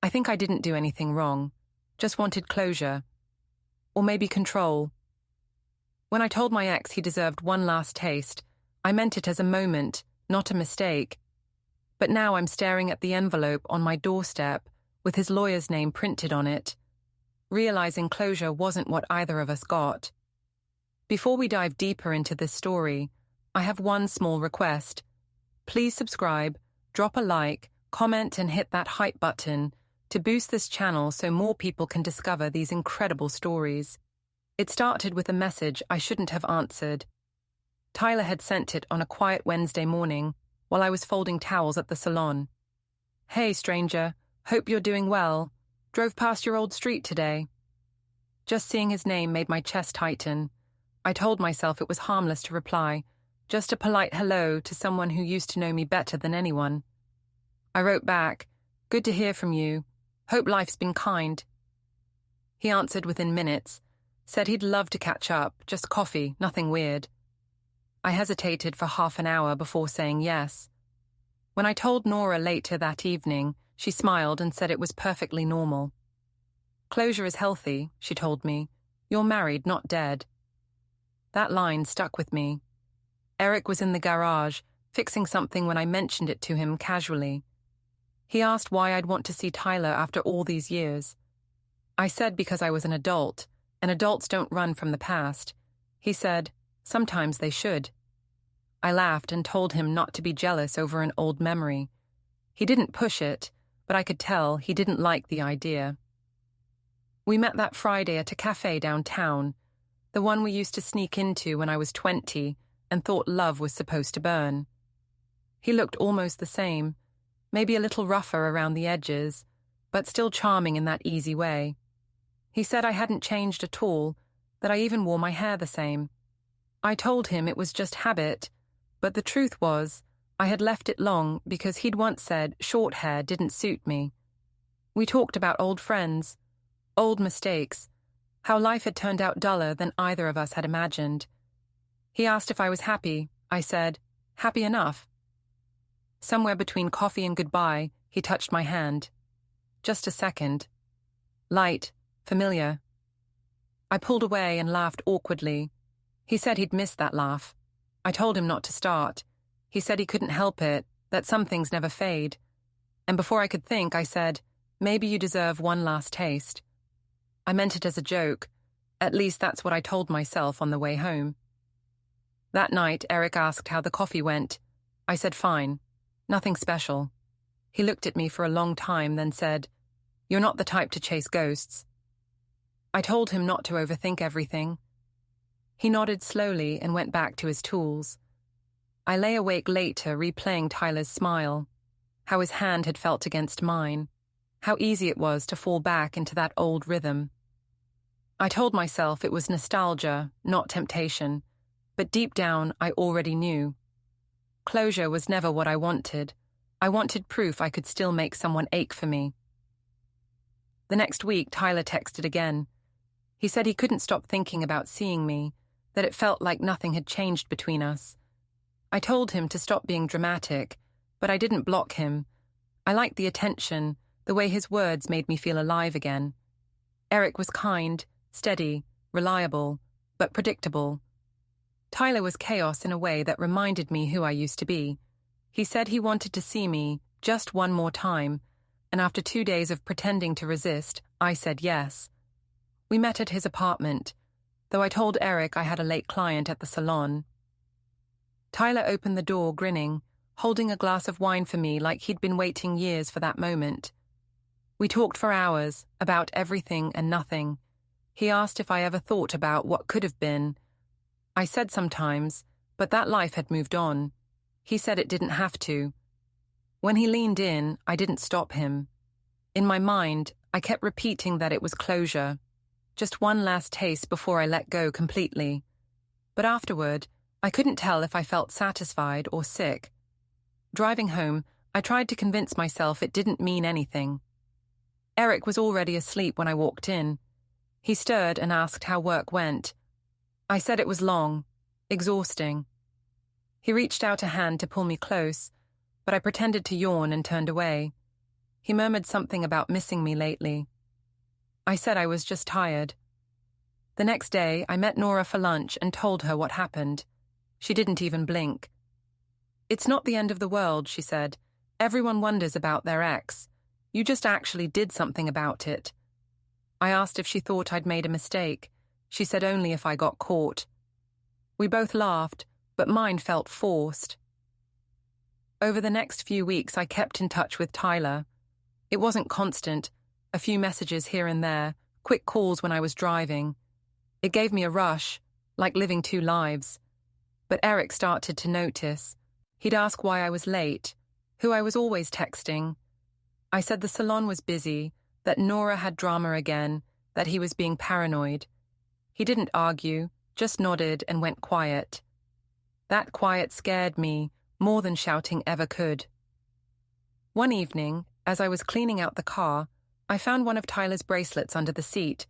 I think I didn't do anything wrong, just wanted closure. Or maybe control. When I told my ex he deserved one last taste, I meant it as a moment, not a mistake. But now I'm staring at the envelope on my doorstep with his lawyer's name printed on it, realizing closure wasn't what either of us got. Before we dive deeper into this story, I have one small request. Please subscribe, drop a like, comment and hit that hype button to boost this channel so more people can discover these incredible stories. It started with a message I shouldn't have answered. Tyler had sent it on a quiet Wednesday morning while I was folding towels at the salon. Hey, stranger, hope you're doing well. Drove past your old street today. Just seeing his name made my chest tighten. I told myself it was harmless to reply, just a polite hello to someone who used to know me better than anyone. I wrote back, good to hear from you. Hope life's been kind. He answered within minutes, said he'd love to catch up, just coffee, nothing weird. I hesitated for half an hour before saying yes. When I told Nora later that evening, she smiled and said it was perfectly normal. Closure is healthy, she told me. You're married, not dead. That line stuck with me. Eric was in the garage, fixing something when I mentioned it to him casually. He asked why I'd want to see Tyler after all these years. I said because I was an adult, and adults don't run from the past. He said, sometimes they should. I laughed and told him not to be jealous over an old memory. He didn't push it, but I could tell he didn't like the idea. We met that Friday at a cafe downtown, the one we used to sneak into when I was 20 and thought love was supposed to burn. He looked almost the same, maybe a little rougher around the edges, but still charming in that easy way. He said I hadn't changed at all, that I even wore my hair the same. I told him it was just habit, but the truth was, I had left it long because he'd once said short hair didn't suit me. We talked about old friends, old mistakes, how life had turned out duller than either of us had imagined. He asked if I was happy. I said, happy enough. Somewhere between coffee and goodbye, he touched my hand. Just a second. Light, familiar. I pulled away and laughed awkwardly. He said he'd missed that laugh. I told him not to start. He said he couldn't help it, that some things never fade. And before I could think, I said, maybe you deserve one last taste. I meant it as a joke. At least that's what I told myself on the way home. That night, Eric asked how the coffee went. I said fine. Nothing special. He looked at me for a long time, then said, you're not the type to chase ghosts. I told him not to overthink everything. He nodded slowly and went back to his tools. I lay awake later replaying Tyler's smile, how his hand had felt against mine, how easy it was to fall back into that old rhythm. I told myself it was nostalgia, not temptation, but deep down I already knew. Closure was never what I wanted. I wanted proof I could still make someone ache for me. The next week, Tyler texted again. He said he couldn't stop thinking about seeing me, that it felt like nothing had changed between us. I told him to stop being dramatic, but I didn't block him. I liked the attention, the way his words made me feel alive again. Eric was kind, steady, reliable, but predictable. Tyler was chaos in a way that reminded me who I used to be. He said he wanted to see me just one more time, and after 2 days of pretending to resist, I said yes. We met at his apartment, though I told Eric I had a late client at the salon. Tyler opened the door grinning, holding a glass of wine for me like he'd been waiting years for that moment. We talked for hours, about everything and nothing. He asked if I ever thought about what could have been. I said sometimes, but that life had moved on. He said it didn't have to. When he leaned in, I didn't stop him. In my mind, I kept repeating that it was closure, just one last taste before I let go completely. But afterward, I couldn't tell if I felt satisfied or sick. Driving home, I tried to convince myself it didn't mean anything. Eric was already asleep when I walked in. He stirred and asked how work went. I said it was long, exhausting. He reached out a hand to pull me close, but I pretended to yawn and turned away. He murmured something about missing me lately. I said I was just tired. The next day, I met Nora for lunch and told her what happened. She didn't even blink. "It's not the end of the world," she said. "Everyone wonders about their ex. You just actually did something about it." I asked if she thought I'd made a mistake. She said only if I got caught. We both laughed, but mine felt forced. Over the next few weeks, I kept in touch with Tyler. It wasn't constant, a few messages here and there, quick calls when I was driving. It gave me a rush, like living two lives. But Eric started to notice. He'd ask why I was late, who I was always texting. I said the salon was busy, that Nora had drama again, that he was being paranoid. He didn't argue, just nodded and went quiet. That quiet scared me more than shouting ever could. One evening, as I was cleaning out the car, I found one of Tyler's bracelets under the seat,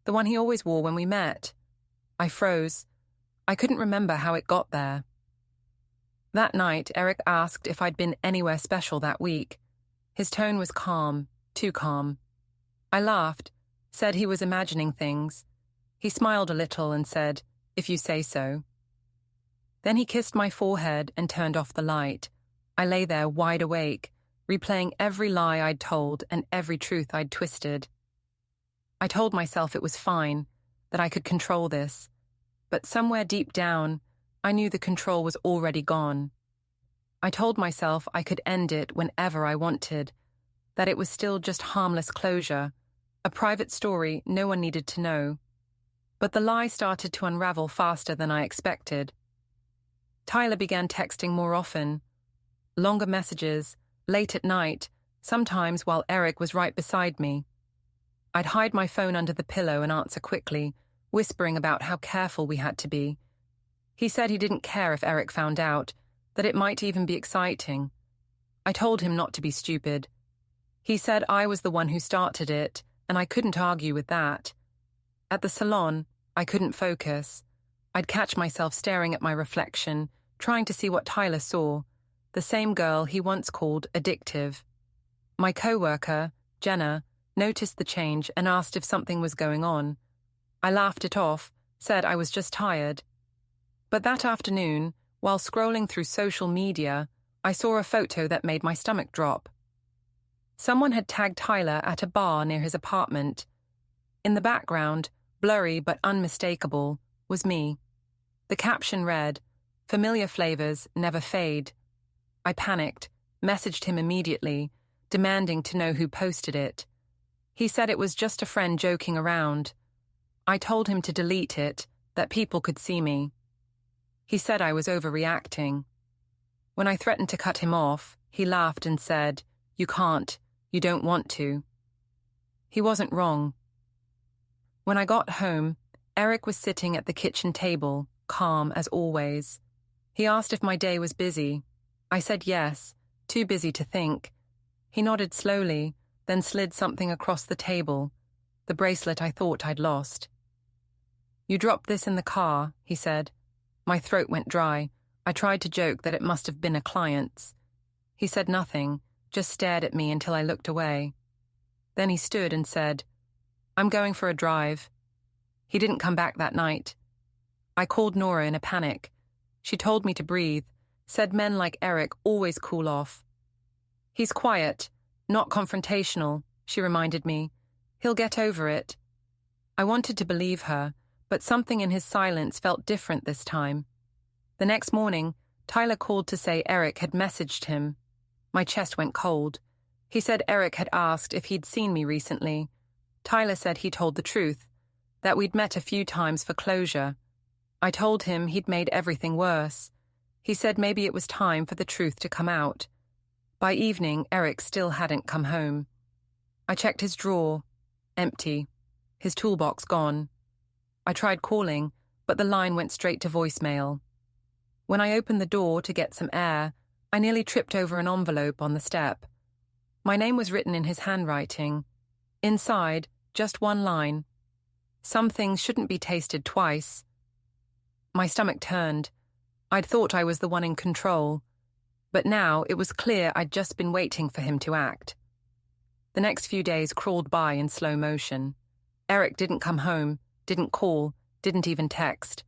the one he always wore when we met. I froze. I couldn't remember how it got there. That night, Eric asked if I'd been anywhere special that week. His tone was calm, too calm. I laughed, said he was imagining things. He smiled a little and said, "If you say so." Then he kissed my forehead and turned off the light. I lay there wide awake, replaying every lie I'd told and every truth I'd twisted. I told myself it was fine, that I could control this. But somewhere deep down, I knew the control was already gone. I told myself I could end it whenever I wanted, that it was still just harmless closure, a private story no one needed to know. But the lie started to unravel faster than I expected. Tyler began texting more often. Longer messages, late at night, sometimes while Eric was right beside me. I'd hide my phone under the pillow and answer quickly, whispering about how careful we had to be. He said he didn't care if Eric found out, that it might even be exciting. I told him not to be stupid. He said I was the one who started it, and I couldn't argue with that. At the salon, I couldn't focus. I'd catch myself staring at my reflection, trying to see what Tyler saw, the same girl he once called addictive. My co-worker, Jenna, noticed the change and asked if something was going on. I laughed it off, said I was just tired. But that afternoon, while scrolling through social media, I saw a photo that made my stomach drop. Someone had tagged Tyler at a bar near his apartment. In the background, blurry but unmistakable, was me. The caption read, "Familiar flavors never fade." I panicked, messaged him immediately, demanding to know who posted it. He said it was just a friend joking around. I told him to delete it, that people could see me. He said I was overreacting. When I threatened to cut him off, he laughed and said, "You can't. You don't want to." He wasn't wrong. When I got home, Eric was sitting at the kitchen table, calm as always. He asked if my day was busy. I said yes, too busy to think. He nodded slowly, then slid something across the table, the bracelet I thought I'd lost. "You dropped this in the car," he said. My throat went dry. I tried to joke that it must have been a client's. He said nothing, just stared at me until I looked away. Then he stood and said, "I'm going for a drive." He didn't come back that night. I called Nora in a panic. She told me to breathe, said men like Eric always cool off. "He's quiet, not confrontational," she reminded me. "He'll get over it." I wanted to believe her, but something in his silence felt different this time. The next morning, Tyler called to say Eric had messaged him. My chest went cold. He said Eric had asked if he'd seen me recently. Tyler said he told the truth, that we'd met a few times for closure. I told him he'd made everything worse. He said maybe it was time for the truth to come out. By evening, Eric still hadn't come home. I checked his drawer. Empty. His toolbox gone. I tried calling, but the line went straight to voicemail. When I opened the door to get some air, I nearly tripped over an envelope on the step. My name was written in his handwriting. Inside, just one line. "Some things shouldn't be tasted twice." My stomach turned. I'd thought I was the one in control. But now it was clear I'd just been waiting for him to act. The next few days crawled by in slow motion. Eric didn't come home, didn't call, didn't even text.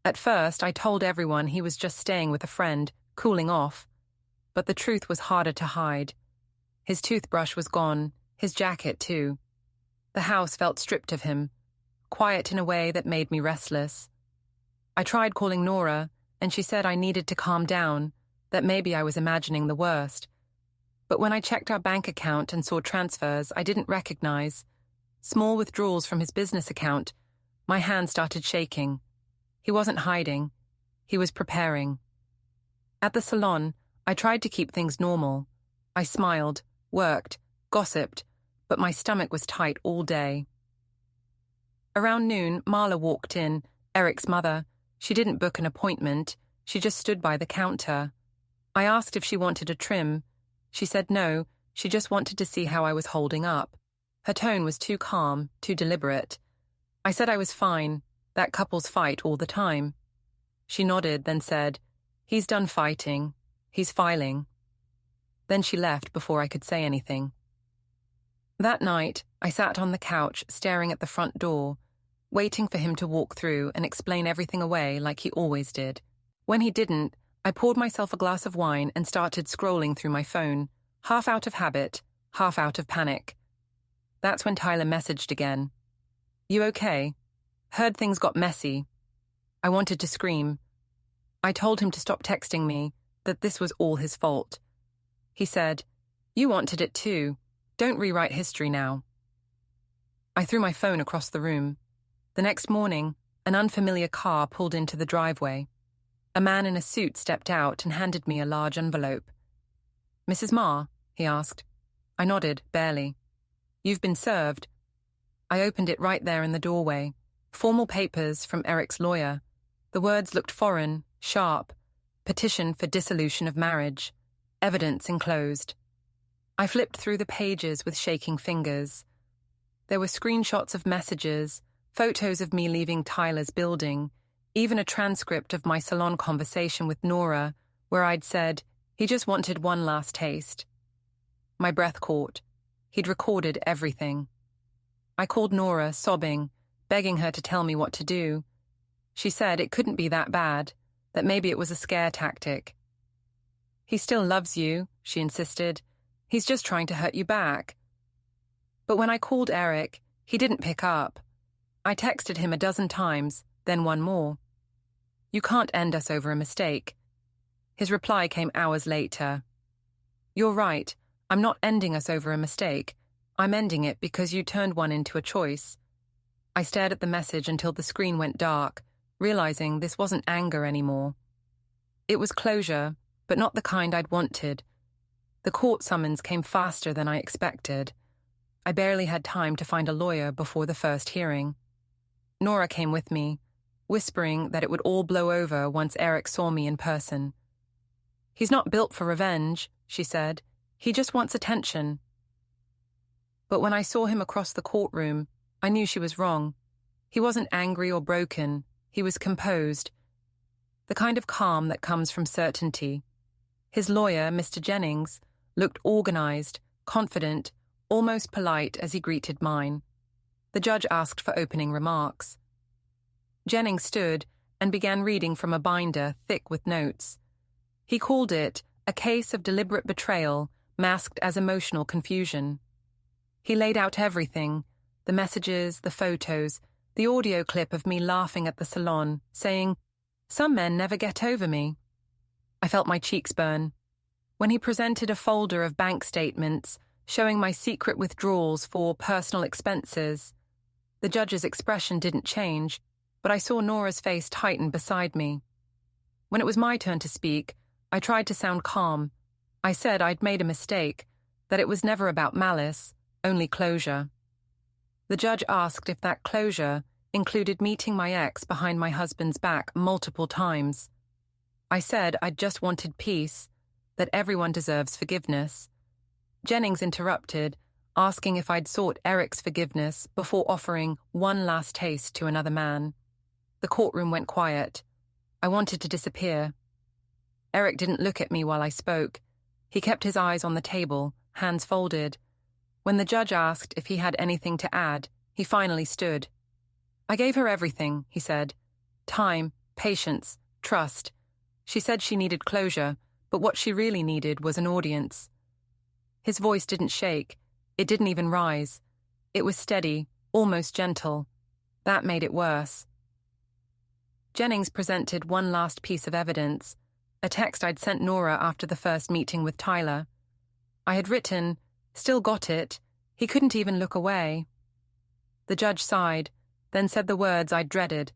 At first, I told everyone he was just staying with a friend, cooling off. But the truth was harder to hide. His toothbrush was gone, his jacket too. The house felt stripped of him, quiet in a way that made me restless. I tried calling Nora, and she said I needed to calm down, that maybe I was imagining the worst. But when I checked our bank account and saw transfers I didn't recognize, small withdrawals from his business account, my hand started shaking. He wasn't hiding. He was preparing. At the salon, I tried to keep things normal. I smiled, worked, gossiped, but my stomach was tight all day. Around noon, Marla walked in, Eric's mother. She didn't book an appointment. She just stood by the counter. I asked if she wanted a trim. She said no, she just wanted to see how I was holding up. Her tone was too calm, too deliberate. I said I was fine, that couples fight all the time. She nodded, then said, "He's done fighting. He's filing." Then she left before I could say anything. That night, I sat on the couch staring at the front door, waiting for him to walk through and explain everything away like he always did. When he didn't, I poured myself a glass of wine and started scrolling through my phone, half out of habit, half out of panic. That's when Tyler messaged again. "You okay? Heard things got messy." I wanted to scream. I told him to stop texting me, that this was all his fault. He said, "You wanted it too. Don't rewrite history now." I threw my phone across the room. The next morning, an unfamiliar car pulled into the driveway. A man in a suit stepped out and handed me a large envelope. "Mrs. Marr?" he asked. I nodded, barely. "You've been served." I opened it right there in the doorway. Formal papers from Eric's lawyer. The words looked foreign, sharp. Petition for dissolution of marriage. Evidence enclosed. I flipped through the pages with shaking fingers. There were screenshots of messages, photos of me leaving Tyler's building, even a transcript of my salon conversation with Nora, where I'd said, "He just wanted one last taste." My breath caught. He'd recorded everything. I called Nora, sobbing, begging her to tell me what to do. She said it couldn't be that bad, that maybe it was a scare tactic. "He still loves you," she insisted. "He's just trying to hurt you back." But when I called Eric, he didn't pick up. I texted him a dozen times, then one more. "You can't end us over a mistake." His reply came hours later. "You're right. I'm not ending us over a mistake. I'm ending it because you turned one into a choice." I stared at the message until the screen went dark, realizing this wasn't anger anymore. It was closure, but not the kind I'd wanted. The court summons came faster than I expected. I barely had time to find a lawyer before the first hearing. Nora came with me, whispering that it would all blow over once Eric saw me in person. "He's not built for revenge," she said. "He just wants attention." But when I saw him across the courtroom, I knew she was wrong. He wasn't angry or broken. He was composed. The kind of calm that comes from certainty. His lawyer, Mr. Jennings, looked organized, confident, almost polite as he greeted mine. The judge asked for opening remarks. Jennings stood and began reading from a binder thick with notes. He called it a case of deliberate betrayal masked as emotional confusion. He laid out everything, the messages, the photos, the audio clip of me laughing at the salon, saying, "Some men never get over me." I felt my cheeks burn. When he presented a folder of bank statements showing my secret withdrawals for personal expenses, the judge's expression didn't change, but I saw Nora's face tighten beside me. When it was my turn to speak, I tried to sound calm. I said I'd made a mistake, that it was never about malice, only closure. The judge asked if that closure included meeting my ex behind my husband's back multiple times. I said I'd just wanted peace, that everyone deserves forgiveness. Jennings interrupted, asking if I'd sought Eric's forgiveness before offering one last taste to another man. The courtroom went quiet. I wanted to disappear. Eric didn't look at me while I spoke. He kept his eyes on the table, hands folded. When the judge asked if he had anything to add, he finally stood. "I gave her everything," he said. "Time, patience, trust. She said she needed closure, but what she really needed was an audience." His voice didn't shake. It didn't even rise. It was steady, almost gentle. That made it worse. Jennings presented one last piece of evidence, a text I'd sent Nora after the first meeting with Tyler. I had written, "Still got it. He couldn't even look away." The judge sighed, then said the words I'd dreaded.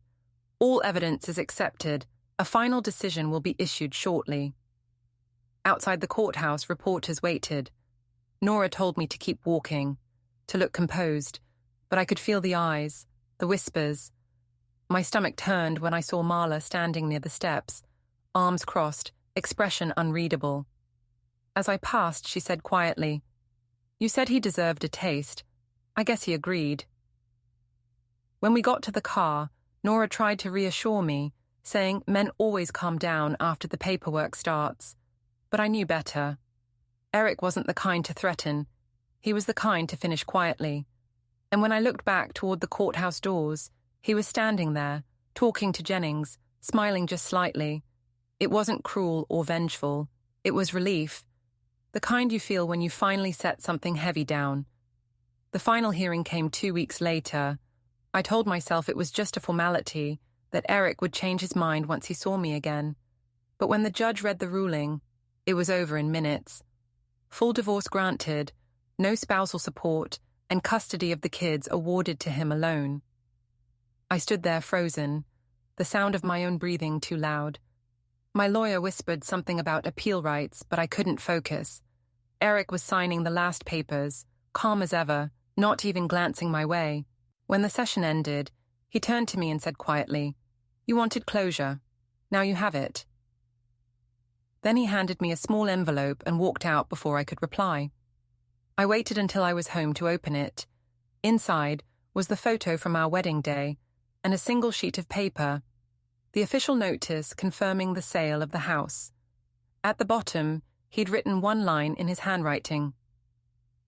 "All evidence is accepted. A final decision will be issued shortly." Outside the courthouse, reporters waited. Nora told me to keep walking, to look composed, but I could feel the eyes, the whispers. My stomach turned when I saw Marla standing near the steps, arms crossed, expression unreadable. As I passed, she said quietly, "You said he deserved a taste. I guess he agreed." When we got to the car, Nora tried to reassure me, saying men always calm down after the paperwork starts. But I knew better. Eric wasn't the kind to threaten. He was the kind to finish quietly. And when I looked back toward the courthouse doors, he was standing there, talking to Jennings, smiling just slightly. It wasn't cruel or vengeful. It was relief. The kind you feel when you finally set something heavy down. The final hearing came 2 weeks later. I told myself it was just a formality, that Eric would change his mind once he saw me again. But when the judge read the ruling, it was over in minutes. Full divorce granted, no spousal support, and custody of the kids awarded to him alone. I stood there frozen, the sound of my own breathing too loud. My lawyer whispered something about appeal rights, but I couldn't focus. Eric was signing the last papers, calm as ever, not even glancing my way. When the session ended, he turned to me and said quietly, "You wanted closure. Now you have it." Then he handed me a small envelope and walked out before I could reply. I waited until I was home to open it. Inside was the photo from our wedding day and a single sheet of paper, the official notice confirming the sale of the house. At the bottom, he'd written one line in his handwriting.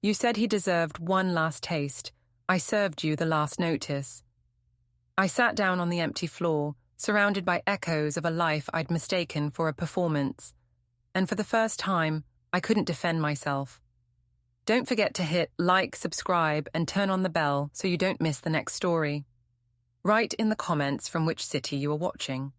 "You said he deserved one last taste. I served you the last notice." I sat down on the empty floor, surrounded by echoes of a life I'd mistaken for a performance. And for the first time, I couldn't defend myself. Don't forget to hit like, subscribe, and turn on the bell so you don't miss the next story. Write in the comments from which city you are watching.